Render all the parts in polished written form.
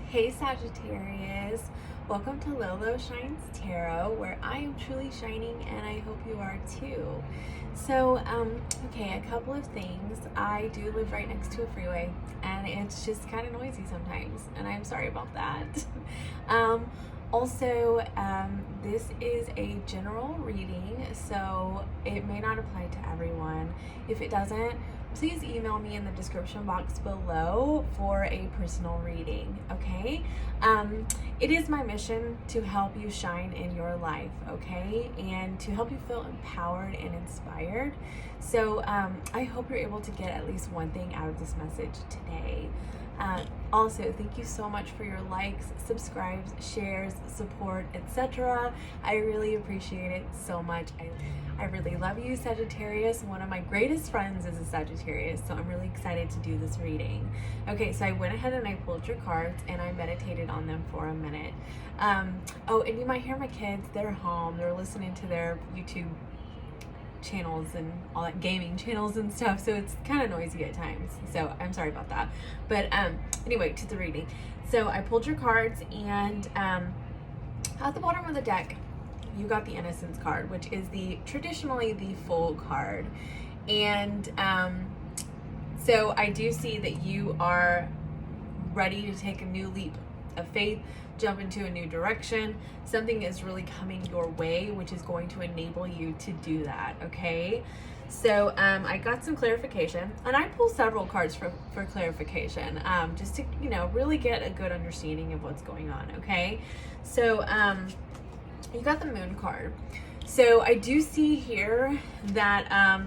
Hey Sagittarius, welcome to Lolo Shines Tarot, where I am truly shining and I hope you are too. So, okay, a couple of things. I do live right next to a freeway and it's just kind of noisy sometimes, and I'm sorry about that. Also, this is a general reading, so it may not apply to everyone. If it doesn't, please email me in the description box below for a personal reading, okay? It is my mission to help you shine in your life, okay? And to help you feel empowered and inspired. So I hope you're able to get at least one thing out of this message today. Also, thank you so much for your likes, subscribes, shares, support, etc. I really appreciate it so much. I really love you, Sagittarius. One of my greatest friends is a Sagittarius, so I'm really excited to do this reading. Okay, so I went ahead and I pulled your cards and I meditated on them for a minute. Oh, and you might hear my kids. They're home. They're listening to their YouTube channels and all that, gaming channels and stuff, so it's kind of noisy at times, so I'm sorry about that. But anyway, to the reading. So I pulled your cards, and at the bottom of the deck you got the Innocence card, which is traditionally the Fool card. And so I do see that you are ready to take a new leap of faith, jump into a new direction. Something is really coming your way, which is going to enable you to do that, okay? So I got some clarification, and I pulled several cards for clarification, just to, really get a good understanding of what's going on, okay? So you got the Moon card. So I do see here that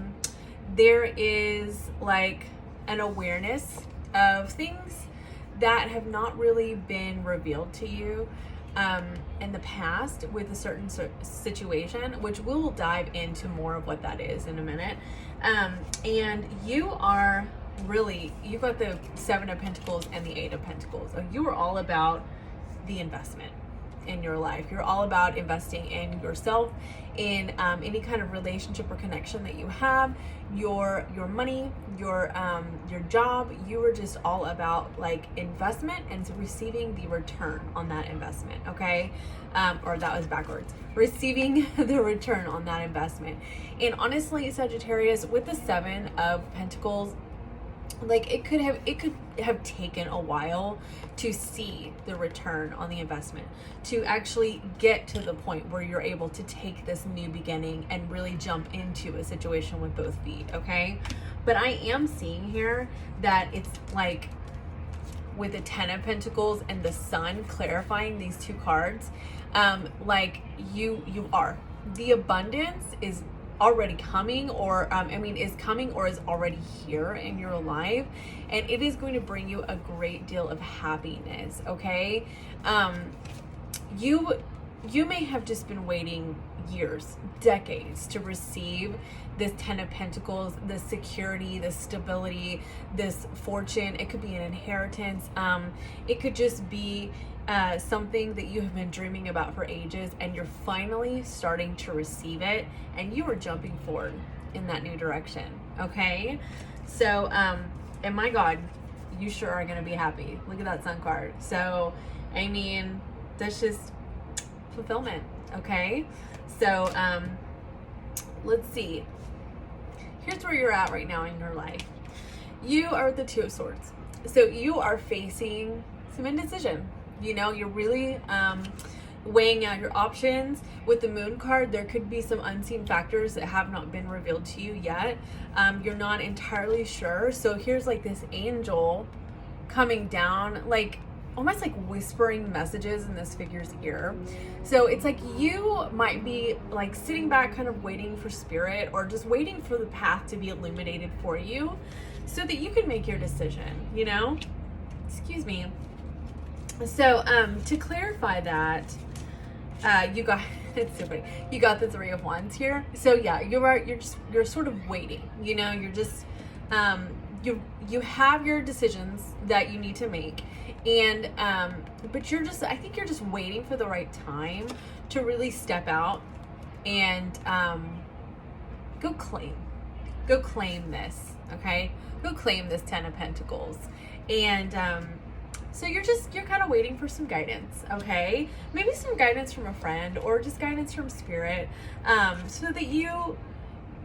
there is like an awareness of things that have not really been revealed to you in the past with a certain situation, which we'll dive into more of what that is in a minute. And you are really, you've got the Seven of Pentacles and the Eight of Pentacles. So you are all about the investment in your life. You're all about investing in yourself, in any kind of relationship or connection that you have, your money, your job. You are just all about like investment and receiving the return on that investment, okay? Or that was backwards. Receiving the return on that investment. And honestly, Sagittarius, with the Seven of Pentacles, like it could have taken a while to see the return on the investment, to actually get to the point where you're able to take this new beginning and really jump into a situation with both feet, okay? But I am seeing here that it's like with the Ten of Pentacles and the Sun clarifying these two cards, like you are, the abundance is already coming, or is coming or is already here in your life, and it is going to bring you a great deal of happiness, okay? You may have just been waiting years, decades to receive this Ten of Pentacles, this security, this stability, this fortune. It could be an inheritance. It could just be something that you have been dreaming about for ages, and you're finally starting to receive it, and you are jumping forward in that new direction, okay? So, and my God, you sure are going to be happy. Look at that Sun card. So, I mean, that's just fulfillment, okay? So, let's see. Here's where you're at right now in your life. You are the Two of Swords. So you are facing some indecision. You're really weighing out your options. With the Moon card, there could be some unseen factors that have not been revealed to you yet. You're not entirely sure. So here's like this angel coming down, like almost like whispering messages in this figure's ear. So it's like you might be like sitting back kind of waiting for spirit, or just waiting for the path to be illuminated for you so that you can make your decision, Excuse me. So to clarify that, you got it's so funny. You got the Three of Wands here. So yeah, you're sort of waiting. You're just you have your decisions that you need to make, and but I think you're just waiting for the right time to really step out and go claim this, okay? Go claim this Ten of Pentacles. And So you're kind of waiting for some guidance, okay? Maybe some guidance from a friend or just guidance from spirit, so that you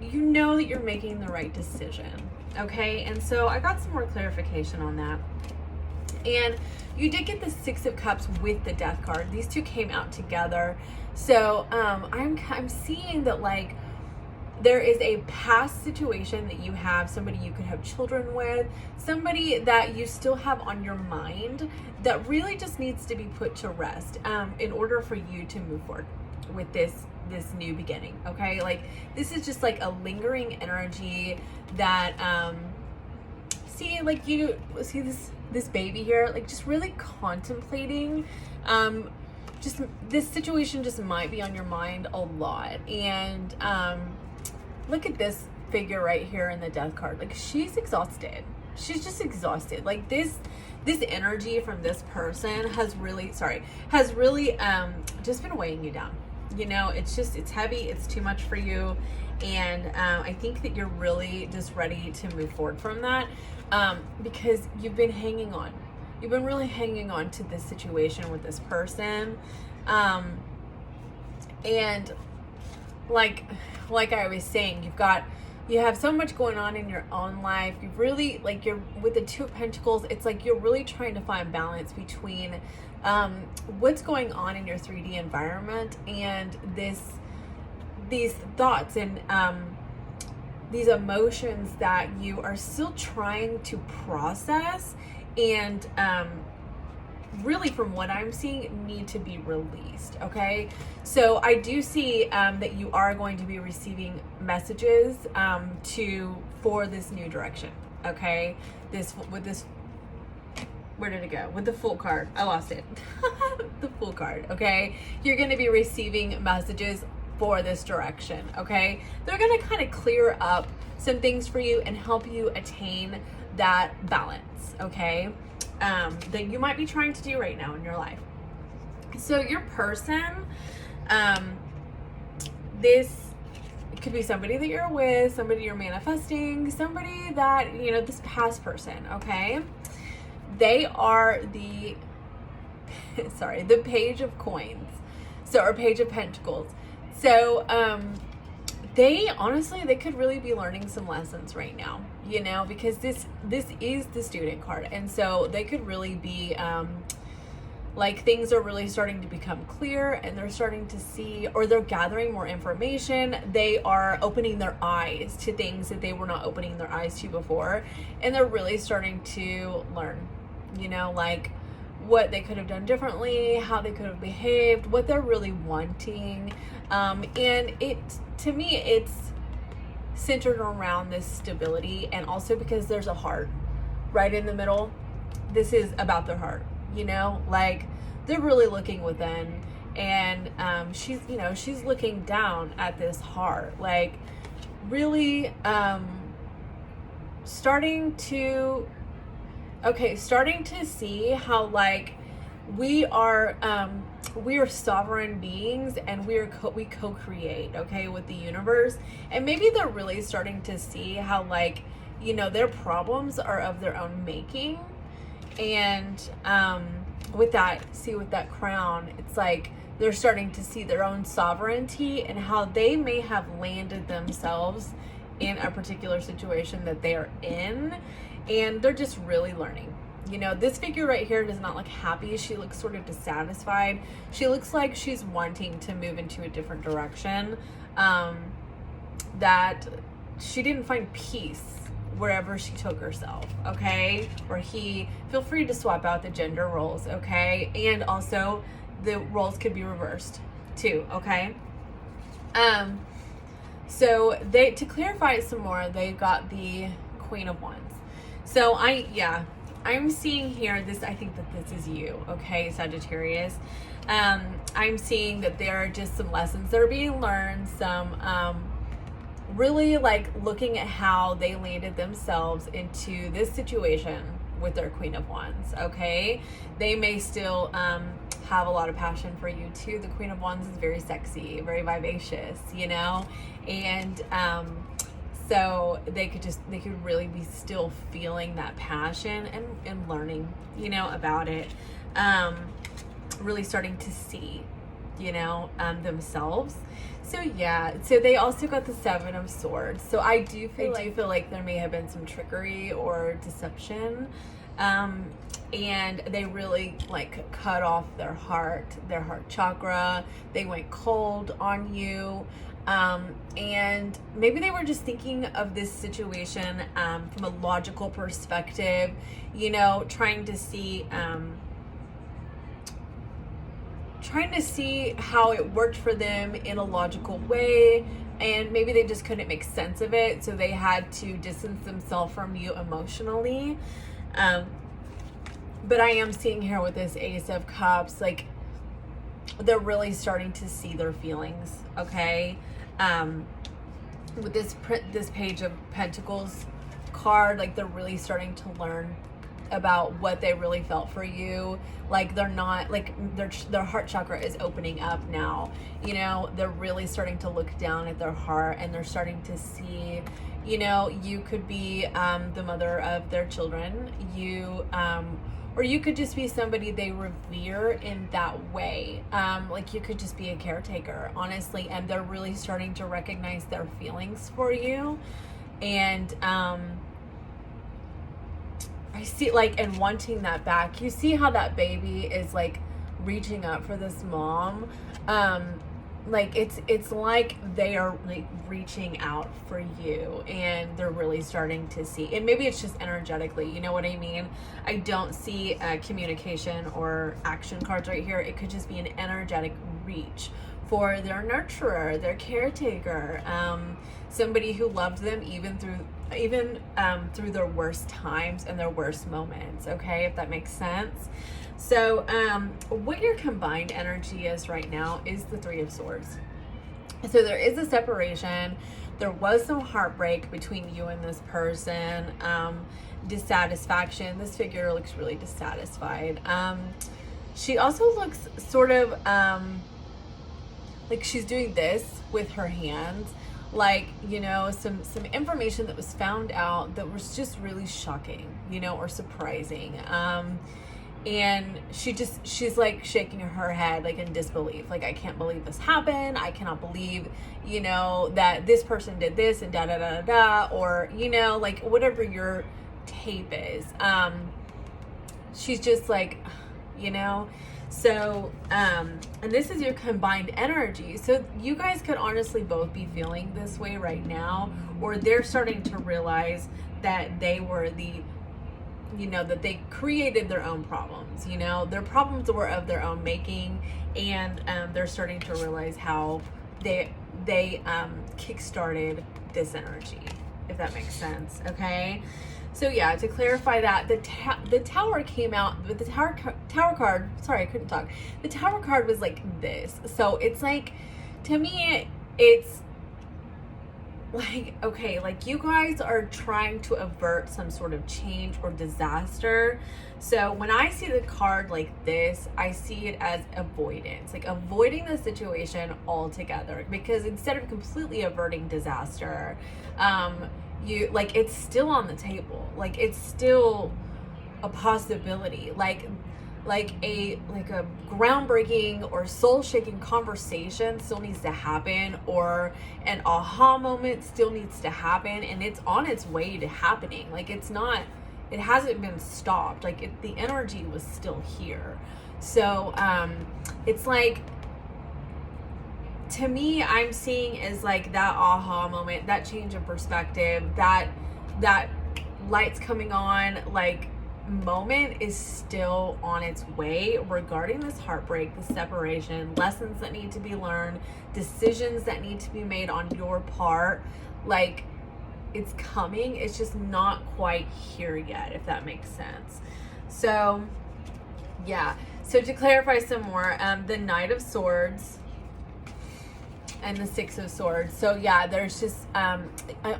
know that you're making the right decision, okay? And so I got some more clarification on that. And you did get the Six of Cups with the Death card. These two came out together. So I'm seeing that, like, there is a past situation that you have, somebody you could have children with, somebody that you still have on your mind that really just needs to be put to rest in order for you to move forward with this new beginning, okay? Like, this is just like a lingering energy that see, like, you see this baby here, like, just really contemplating, just this situation just might be on your mind a lot. And look at this figure right here in the Death card. Like, she's exhausted. She's just exhausted. Like, this energy from this person has really just been weighing you down. You know, it's heavy, it's too much for you. And I think that you're really just ready to move forward from that, because you've been hanging on. You've been really hanging on to this situation with this person. And like I was saying, you have so much going on in your own life. You've really, like, you're with the Two of Pentacles, it's like you're really trying to find balance between what's going on in your 3D environment and these thoughts and these emotions that you are still trying to process and really, from what I'm seeing, need to be released, okay? So I do see that you are going to be receiving messages for this new direction, okay? Where did it go? With the Fool card. I lost it. The Fool card, okay? You're going to be receiving messages for this direction, okay? They're going to kind of clear up some things for you and help you attain that balance, okay? That you might be trying to do right now in your life. So your person, it could be somebody that you're with, somebody you're manifesting, somebody that, you know, this past person, okay? They are the Page of Coins. So, or Page of Pentacles. So, they could really be learning some lessons right now, you know, because this is the Student card. And so they could really be, like, things are really starting to become clear and they're starting to see, or they're gathering more information. They are opening their eyes to things that they were not opening their eyes to before. And they're really starting to learn, you know, like, what they could have done differently, how they could have behaved, what they're really wanting. And to me, it's centered around this stability, and also because there's a heart right in the middle. This is about their heart, you know, like, they're really looking within, and she's looking down at this heart, like, really starting to see how, like, we are sovereign beings, and we co-create, okay, with the universe. And maybe they're really starting to see how, like, you know, their problems are of their own making. And with that crown, it's like they're starting to see their own sovereignty and how they may have landed themselves in a particular situation that they are in, and they're just really learning. You know, this figure right here does not look happy. She looks sort of dissatisfied. She looks like she's wanting to move into a different direction, that she didn't find peace wherever she took herself, okay? Or he, feel free to swap out the gender roles, okay? And also, the roles could be reversed too, okay? So to clarify it some more, they've got the Queen of Wands. So I'm seeing here I think that this is you, okay, Sagittarius. I'm seeing that there are just some lessons that are being learned, some really, like, looking at how they landed themselves into this situation with their Queen of Wands, okay? They may still have a lot of passion for you too. The Queen of Wands is very sexy, very vivacious, you know? And So they could really be still feeling that passion and learning, you know, about it. Really starting to see, you know, themselves. So yeah, so they also got the Seven of Swords. So I do feel like there may have been some trickery or deception. And they really like cut off their heart chakra. They went cold on you. And maybe they were just thinking of this situation from a logical perspective, you know, trying to see how it worked for them in a logical way, and maybe they just couldn't make sense of it, so they had to distance themselves from you emotionally. But I am seeing here with this Ace of Cups, like they're really starting to see their feelings, okay? With this Page of Pentacles card, like they're really starting to learn about what they really felt for you. Like they're not, like their heart chakra is opening up now, you know. They're really starting to look down at their heart, and they're starting to see, you know, you could be the mother of their children, or you could just be somebody they revere in that way. Like you could just be a caretaker, honestly, and they're really starting to recognize their feelings for you. And I see, like, and wanting that back. You see how that baby is like reaching up for this mom. Like it's like they are like reaching out for you, and they're really starting to see. And maybe it's just energetically, you know what I mean? I don't see communication or action cards right here. It could just be an energetic reach for their nurturer, their caretaker, somebody who loved them even through their worst times and their worst moments, okay, if that makes sense. So what your combined energy is right now is the Three of Swords. So there is a separation. There was some heartbreak between you and this person, dissatisfaction. This figure looks really dissatisfied. She also looks sort of like she's doing this with her hands, like, you know, some information that was found out that was just really shocking, you know, or surprising. And she's like shaking her head, like in disbelief, like, I can't believe this happened. I cannot believe, you know, that this person did this and da da da da da, or, you know, like whatever your tape is. She's just like, you know. So, and this is your combined energy. So you guys could honestly both be feeling this way right now, or they're starting to realize that they were that they created their own problems, you know, their problems were of their own making, and they're starting to realize how they kick-started this energy, if that makes sense, okay? So yeah, to clarify that, the Tower came out, but the Tower card, sorry, I couldn't talk. The Tower card was like this. So it's like, to me, it's like, okay, like you guys are trying to avert some sort of change or disaster. So when I see the card like this, I see it as avoidance, like avoiding the situation altogether, because instead of completely averting disaster, you, like, it's still on the table, like it's still a possibility, like a groundbreaking or soul-shaking conversation still needs to happen, or an aha moment still needs to happen, and it's on its way to happening. Like it hasn't been stopped, like the energy was still here. So it's like, to me, I'm seeing is like that aha moment, that change of perspective, that lights coming on, like, moment is still on its way regarding this heartbreak, the separation, lessons that need to be learned, decisions that need to be made on your part. Like, it's coming, it's just not quite here yet, if that makes sense. So yeah, so to clarify some more, the Knight of Swords and the Six of Swords. So yeah, there's just I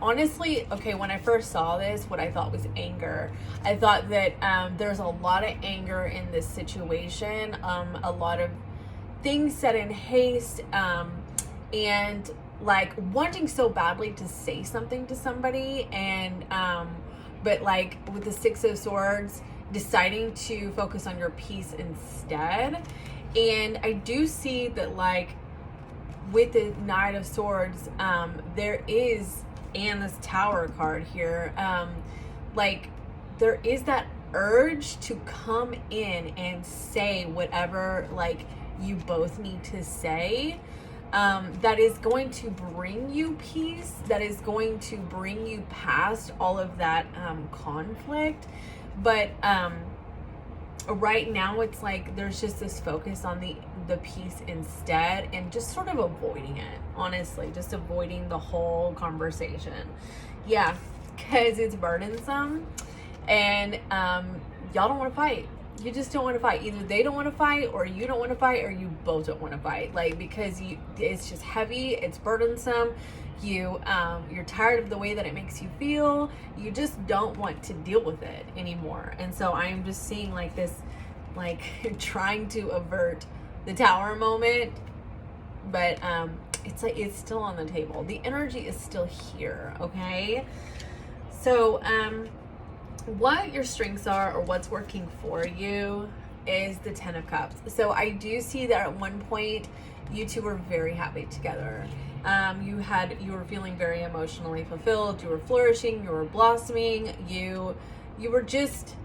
honestly, okay, when I first saw this, what I thought was anger. I thought that there's a lot of anger in this situation, a lot of things said in haste, and like wanting so badly to say something to somebody, and but like with the Six of Swords, deciding to focus on your peace instead. And I do see that, like, with the Knight of Swords, there is, and this Tower card here, like, there is that urge to come in and say whatever, like, you both need to say, that is going to bring you peace, that is going to bring you past all of that conflict. But right now it's like there's just this focus on the peace instead, and just sort of avoiding it, honestly, just avoiding the whole conversation. Yeah, because it's burdensome, and y'all don't want to fight. You just don't want to fight. Either they don't want to fight, or you don't want to fight, or you both don't want to fight. Like, because it's just heavy, it's burdensome. You're tired of the way that it makes you feel. You just don't want to deal with it anymore. And so I am just seeing like this, like trying to avert the Tower moment, but it's like it's still on the table. The energy is still here. Okay, so what your strengths are, or what's working for you, is the Ten of Cups. So I do see that at one point you two were very happy together. You were feeling very emotionally fulfilled. You were flourishing. You were blossoming. You were just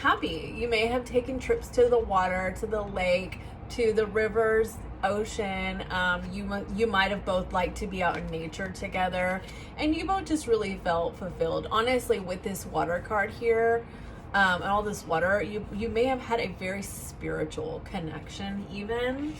happy. You may have taken trips to the water, to the lake, to the rivers, ocean. You might have both liked to be out in nature together, and you both just really felt fulfilled. Honestly, with this water card here, and all this water, you may have had a very spiritual connection, even.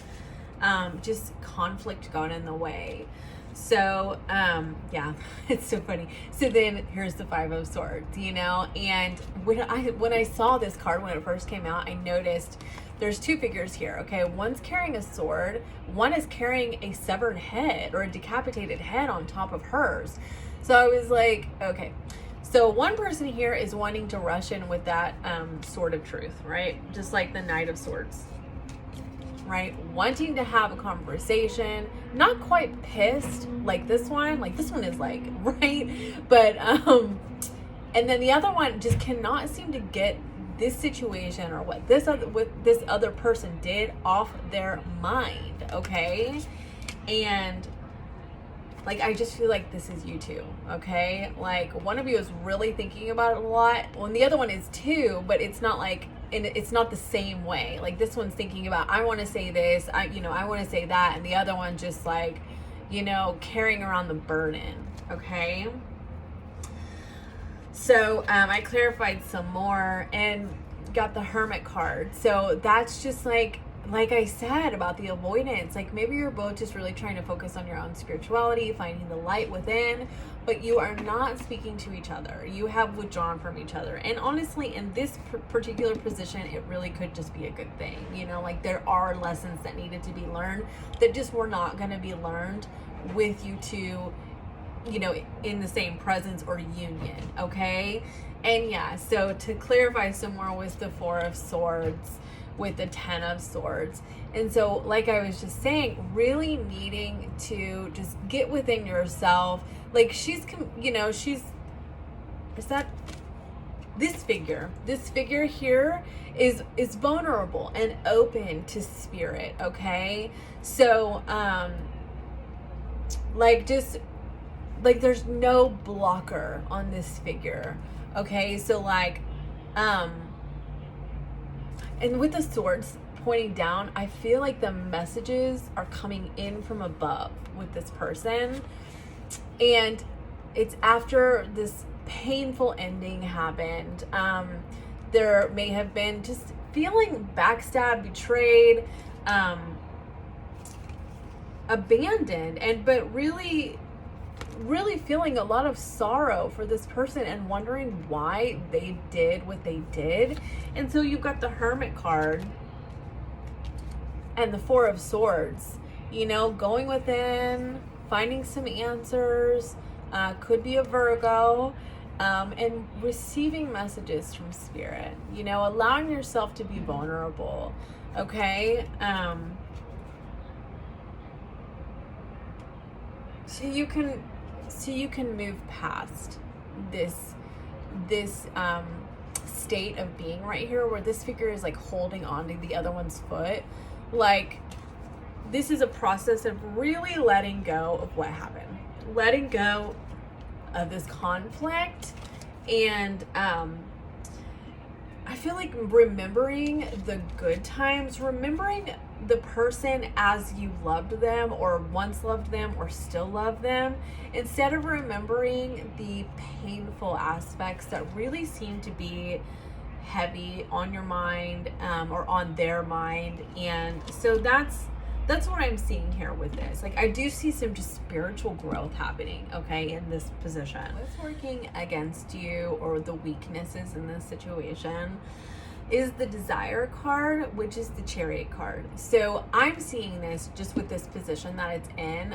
Just conflict got in the way. So, yeah, it's so funny. So then here's the Five of Swords, you know, and when I saw this card, when it first came out, I noticed there's two figures here. Okay. One's carrying a sword. One is carrying a severed head, or a decapitated head on top of hers. So I was like, okay. So one person here is wanting to rush in with that, sword of truth, right? Just like the Knight of Swords. Right? Wanting to have a conversation, not quite pissed like this one. Like this one is like, right? But, and then the other one just cannot seem to get this situation, or what this other person did, off their mind. Okay. And like, I just feel like this is you two. Okay. Like one of you is really thinking about it a lot. Well, and the other one is too, but it's not like, and it's not the same way. Like this one's thinking about, I want to say this, I want to say that. And the other one just like, carrying around the burden. Okay. So, I clarified some more and got the Hermit card. So that's just like I said about the avoidance, like maybe you're both just really trying to focus on your own spirituality, finding the light within, but you are not speaking to each other. You have withdrawn from each other. And honestly, in this particular position, it really could just be a good thing. Like there are lessons that needed to be learned that just were not going to be learned with you two, in the same presence or union. Okay. And yeah, so to clarify some more with the Four of Swords, with the Ten of Swords. And so, like I was just saying, really needing to just get within yourself. Like this figure here is vulnerable and open to spirit. Okay. So, there's no blocker on this figure. Okay. So and with the swords pointing down, I feel like the messages are coming in from above with this person. And it's after this painful ending happened. There may have been just feeling backstabbed, betrayed, abandoned, but really feeling a lot of sorrow for this person and wondering why they did what they did. And so you've got the Hermit card and the Four of Swords, going within, finding some answers, could be a Virgo, and receiving messages from spirit, allowing yourself to be vulnerable. Okay. so you can move past this state of being right here, where this figure is like holding on to the other one's foot. Like, this is a process of really letting go of what happened, letting go of this conflict, and I feel like remembering the good times, remembering the person as you loved them, or once loved them, or still love them, instead of remembering the painful aspects that really seem to be heavy on your mind, or on their mind. And so that's what I'm seeing here with this. Like, I do see some just spiritual growth happening, okay, in this position. What's working against you, or the weaknesses in this situation, is the Desire card, which is the Chariot card. So I'm seeing this just with this position that it's in,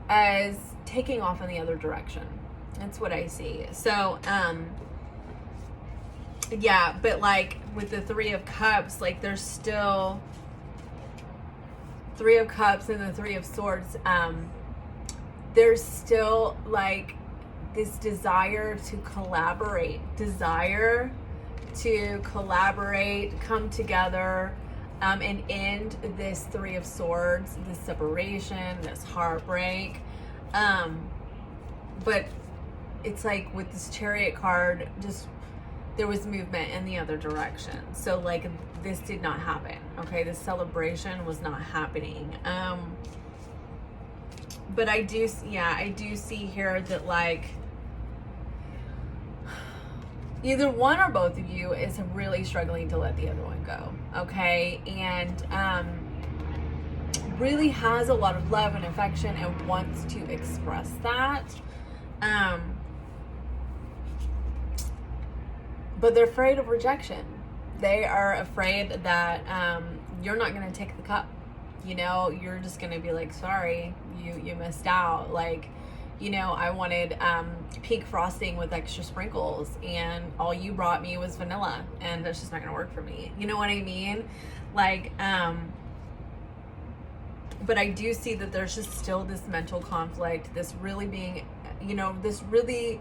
as taking off in the other direction. That's what I see. So, yeah, but like with the Three of Cups, like there's still Three of Cups and the Three of Swords. There's still like this desire to collaborate, come together, and end this Three of Swords, this separation, this heartbreak. But it's like with this Chariot card, just there was movement in the other direction. So like this did not happen. Okay, this celebration was not happening. But I do see here that like either one or both of you is really struggling to let the other one go. Okay, and really has a lot of love and affection and wants to express that. But they're afraid of rejection. They are afraid that you're not going to take the cup. You know, you're just going to be like, sorry, you missed out. Like, you know, I wanted pink frosting with extra sprinkles, and all you brought me was vanilla, and that's just not going to work for me. You know what I mean? Like, but I do see that there's just still this mental conflict, this really being, you know, this really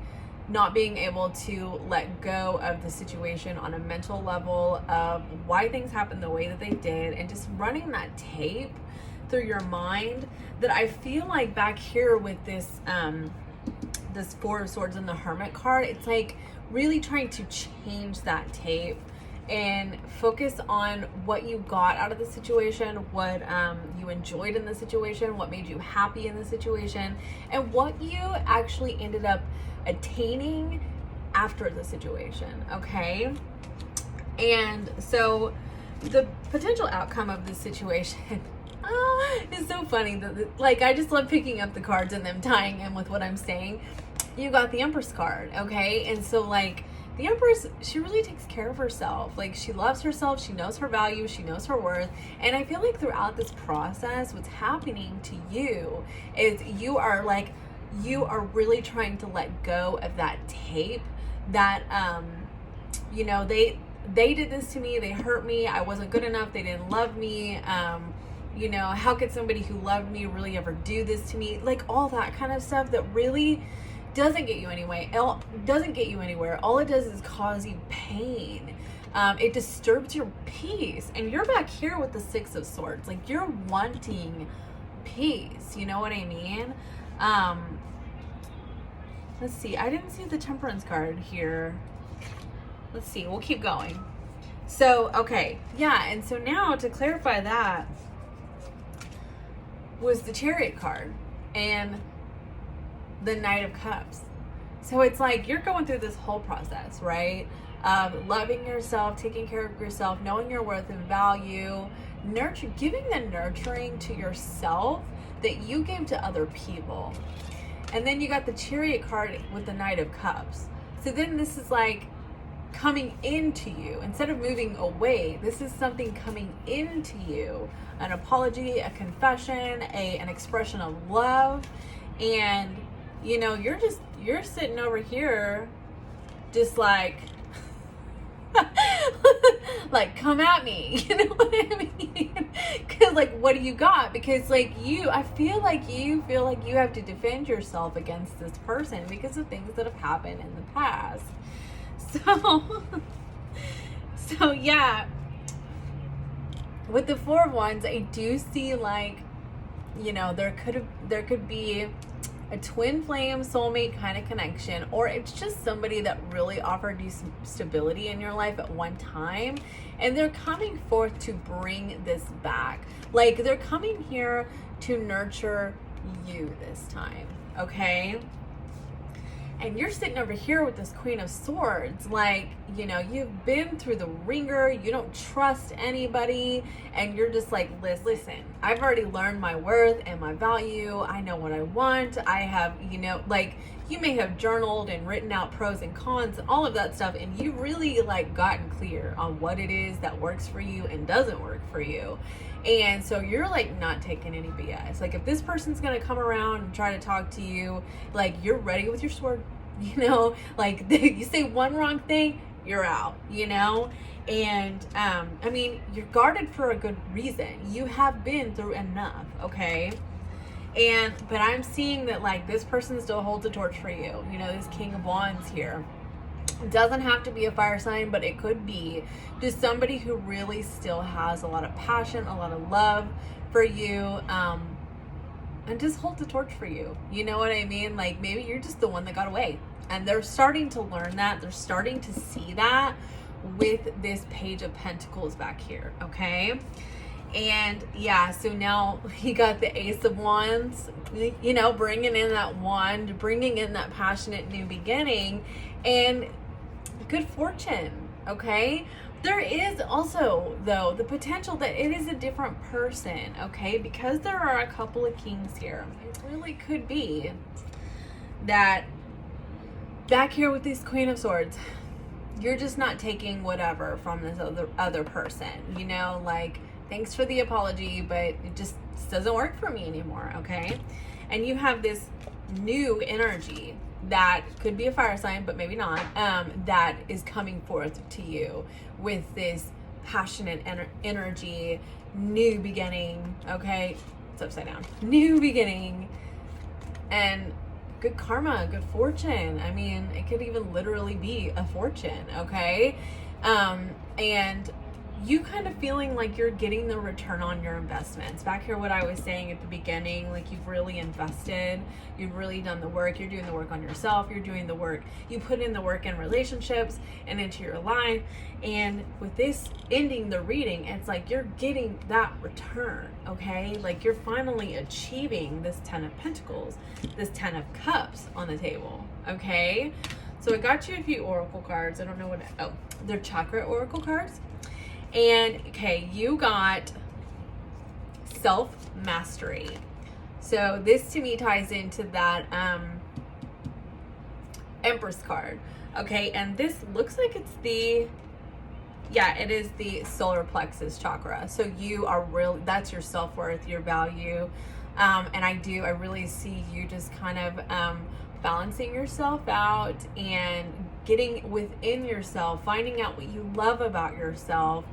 not being able to let go of the situation on a mental level of why things happened the way that they did, and just running that tape through your mind. That I feel like back here with this this Four of Swords and the Hermit card, it's like really trying to change that tape and focus on what you got out of the situation, what you enjoyed in the situation, what made you happy in the situation, and what you actually ended up attaining after the situation. Okay, and so the potential outcome of this situation is so funny that, like, I just love picking up the cards and them tying in with what I'm saying. You got the Empress card, okay, and so like the Empress, she really takes care of herself. Like, she loves herself, she knows her value, she knows her worth. And I feel like throughout this process, what's happening to you is you are really trying to let go of that tape that, you know, they did this to me, they hurt me, I wasn't good enough, they didn't love me, you know, how could somebody who loved me really ever do this to me? Like, all that kind of stuff that really doesn't get you anywhere. All it does is cause you pain. It disturbs your peace. And you're back here with the Six of Swords. Like, you're wanting peace. You know what I mean? Let's see. I didn't see the Temperance card here. Let's see. We'll keep going. So, okay. Yeah. And so now to clarify that was the Chariot card and the Knight of Cups. So it's like you're going through this whole process, right? Loving yourself, taking care of yourself, knowing your worth and value, giving the nurturing to yourself that you gave to other people. And then you got the Chariot card with the Knight of Cups. So then this is like coming into you. Instead of moving away, this is something coming into you. An apology, a confession, an expression of love. And you know, you're sitting over here just like Like, come at me. You know what I mean? Because, like, what do you got? Because, like, I feel like you have to defend yourself against this person because of things that have happened in the past. So yeah, with the Four of Wands, I do see, like, you know, there could be a twin flame soulmate kind of connection, or it's just somebody that really offered you some stability in your life at one time, and they're coming forth to bring this back. Like, they're coming here to nurture you this time, okay? And you're sitting over here with this Queen of Swords. Like, you know, you've been through the ringer. You don't trust anybody. And you're just like, listen, I've already learned my worth and my value. I know what I want. I have, you know, like, you may have journaled and written out pros and cons and all of that stuff. And you really, like, gotten clear on what it is that works for you and doesn't work for you. And so you're, like, not taking any BS. Like, if this person's going to come around and try to talk to you, like, you're ready with your sword, you know? Like, you say one wrong thing, you're out, you know? And, I mean, you're guarded for a good reason. You have been through enough, okay? But I'm seeing that, like, this person still holds a torch for you. You know, this King of Wands here. It doesn't have to be a fire sign, but it could be just somebody who really still has a lot of passion, a lot of love for you, and just hold the torch for you. You know what I mean? Like, maybe you're just the one that got away, and they're starting to learn that. They're starting to see that with this Page of Pentacles back here, okay? And yeah, so now you got the Ace of Wands, you know, bringing in that wand, bringing in that passionate new beginning, and good fortune, okay? There is also, though, the potential that it is a different person, okay? Because there are a couple of kings here. It really could be that back here with this Queen of Swords, you're just not taking whatever from this other person, you know? Like, thanks for the apology, but it just doesn't work for me anymore, okay? And you have this new energy that could be a fire sign, but maybe not, that is coming forth to you with this passionate energy, new beginning, okay? It's upside down. New beginning, and good karma, good fortune. I mean, it could even literally be a fortune, okay? And you kind of feeling like you're getting the return on your investments. Back here, what I was saying at the beginning, like, you've really invested, you've really done the work, you're doing the work on yourself, you're doing the work, you put in the work in relationships and into your life. And with this ending the reading, it's like you're getting that return, okay? Like, you're finally achieving this 10 of Pentacles, this 10 of Cups on the table, okay? So I got you a few oracle cards. I don't know what, oh, they're chakra oracle cards. And okay, you got self-mastery. So this to me ties into that Empress card. Okay, and this looks like it's it is the solar plexus chakra. So you are that's your self-worth, your value. And I really see you just kind of balancing yourself out and getting within yourself, finding out what you love about yourself.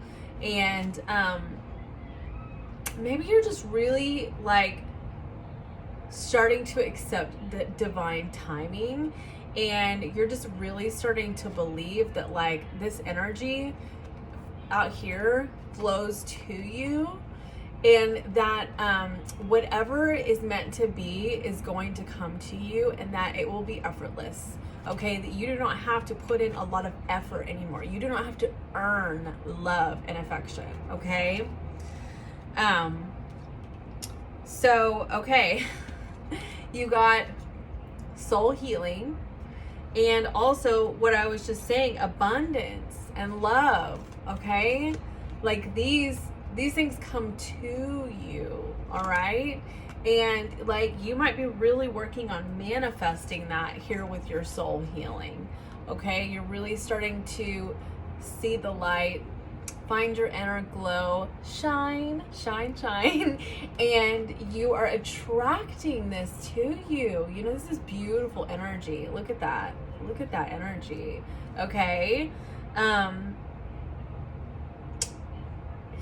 And maybe you're just really, like, starting to accept the divine timing, and you're just really starting to believe that, like, this energy out here flows to you, and that whatever is meant to be is going to come to you, and that it will be effortless. Okay, that you do not have to put in a lot of effort anymore. You do not have to earn love and affection, okay? So, okay, you got soul healing, and also what I was just saying, abundance and love, okay? Like, these things come to you, all right? And, like, you might be really working on manifesting that here with your soul healing, okay? You're really starting to see the light, find your inner glow, shine, shine, shine, and you are attracting this to you. You know, this is beautiful energy. Look at that. Look at that energy, okay?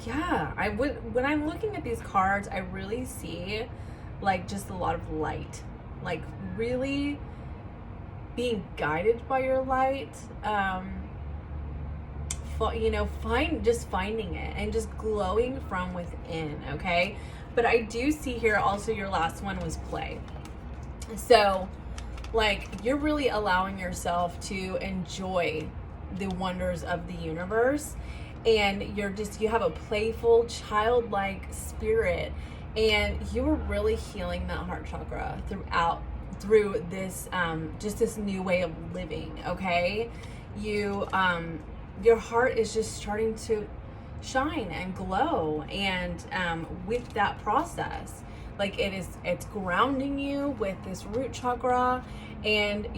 yeah, I would, when I'm looking at these cards, I really see like just a lot of light, like really being guided by your light. You know, finding it and just glowing from within. Okay, but I do see here also your last one was play. So like you're really allowing yourself to enjoy the wonders of the universe, and you have a playful childlike spirit, and you are really healing that heart chakra through this just this new way of living. Okay, your heart is just starting to shine and glow, and with that process, like it's grounding you with this root chakra, and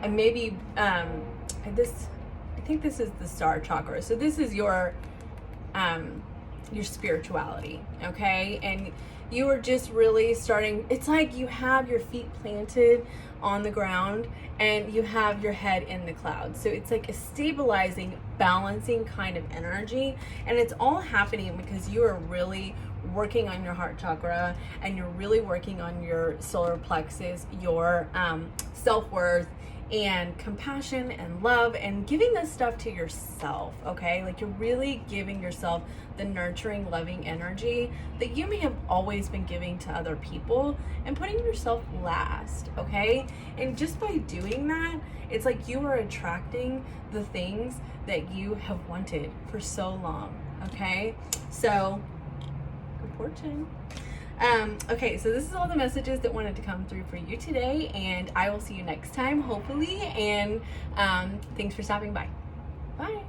maybe I think this is the star chakra. So this is your spirituality, okay? And you are just really starting, it's like you have your feet planted on the ground and you have your head in the clouds. So it's like a stabilizing, balancing kind of energy, and it's all happening because you are really working on your heart chakra, and you're really working on your solar plexus, your self-worth and compassion and love, and giving this stuff to yourself. Okay, like you're really giving yourself the nurturing, loving energy that you may have always been giving to other people, and putting yourself last. Okay, and just by doing that, it's like you are attracting the things that you have wanted for so long. Okay, so good fortune. Okay, so this is all the messages that wanted to come through for you today, and I will see you next time, hopefully, and thanks for stopping by. Bye.